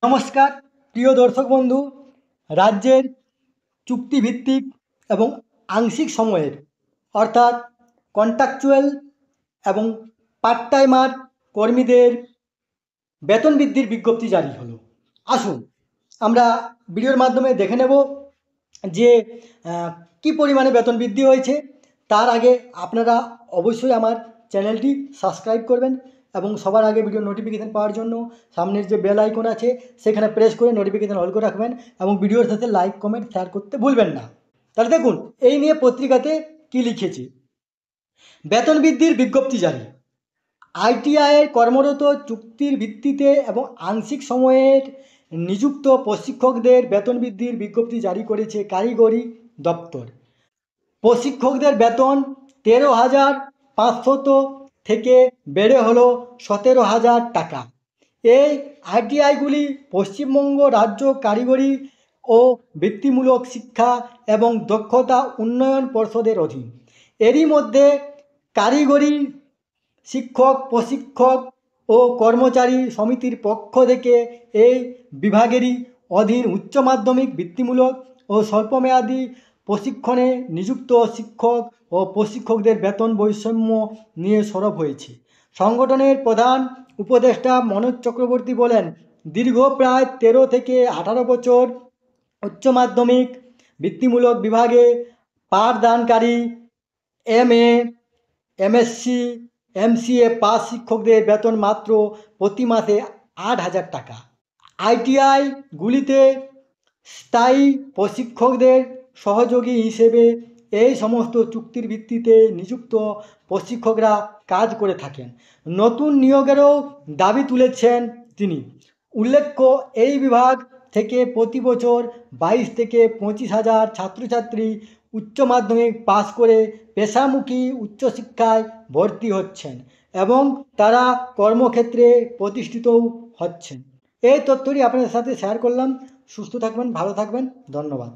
নমস্কার প্রিয় দর্শক বন্ধু। রাজ্যের চুক্তিভিত্তিক এবং আংশিক সময়ের অর্থাৎ কন্ট্রাকচুয়াল এবং পার্ট টাইমার কর্মীদের বেতন বৃদ্ধির বিজ্ঞপ্তি জারি হলো। আসুন আমরা ভিডিওর মাধ্যমে দেখে নেব যে কী পরিমাণে বেতন বৃদ্ধি হয়েছে। তার আগে আপনারা অবশ্যই আমার চ্যানেলটি সাবস্ক্রাইব করবেন এবং সবার আগে ভিডিও নোটিফিকেশান পাওয়ার জন্য সামনের যে বেল আইকন আছে সেখানে প্রেস করে নোটিফিকেশান অল করে রাখবেন এবং ভিডিওর সাথে লাইক কমেন্ট শেয়ার করতে ভুলবেন না। তাহলে দেখুন এই নিয়ে পত্রিকাতে কী লিখেছে। বেতন বৃদ্ধির বিজ্ঞপ্তি জারি। আইটিআইয়ে কর্মরত চুক্তির ভিত্তিতে এবং আংশিক সময়ের নিযুক্ত প্রশিক্ষকদের বেতন বৃদ্ধির বিজ্ঞপ্তি জারি করেছে কারিগরি দপ্তর। প্রশিক্ষকদের বেতন 13,500 থেকে বেড়ে হলো 17,000 টাকা। এই আইটিআইগুলি পশ্চিমবঙ্গ রাজ্য কারিগরি ও বৃত্তিমূলক শিক্ষা এবং দক্ষতা উন্নয়ন পর্ষদের অধীন। এরই মধ্যে কারিগরি শিক্ষক প্রশিক্ষক ও কর্মচারী সমিতির পক্ষ থেকে এই বিভাগেরই অধীন উচ্চ মাধ্যমিক বৃত্তিমূলক ও স্বল্পমেয়াদী প্রশিক্ষণে নিযুক্ত শিক্ষক ও প্রশিক্ষকদের বেতন বৈষম্য নিয়ে সরব হয়েছে। সংগঠনের প্রধান উপদেষ্টা মনোজ চক্রবর্তী বলেন, দীর্ঘ প্রায় 13 থেকে 18 বছর উচ্চ মাধ্যমিক বৃত্তিমূলক বিভাগে পাঠদানকারী এমএ এমএসসি এমসিএ পাস শিক্ষকদের বেতন মাত্র প্রতি মাসে 8,000 টাকা। আইটিআইগুলিতে স্থায়ী প্রশিক্ষকদের সহযোগী হিসেবে এই সমস্ত চুক্তির ভিত্তিতে নিযুক্ত প্রশিক্ষকরা কাজ করে থাকেন। নতুন নিয়োগেরও দাবি তুলেছেন তিনি। উল্লেখ্য, এই বিভাগ থেকে প্রতি বছর 22 থেকে 25,000 ছাত্রছাত্রী উচ্চ মাধ্যমিক পাস করে পেশামুখী উচ্চশিক্ষায় ভর্তি হচ্ছেন এবং তারা কর্মক্ষেত্রে প্রতিষ্ঠিতও হচ্ছেন। এই তথ্যটি আপনাদের সাথে শেয়ার করলাম। সুস্থ থাকবেন, ভালো থাকবেন, ধন্যবাদ।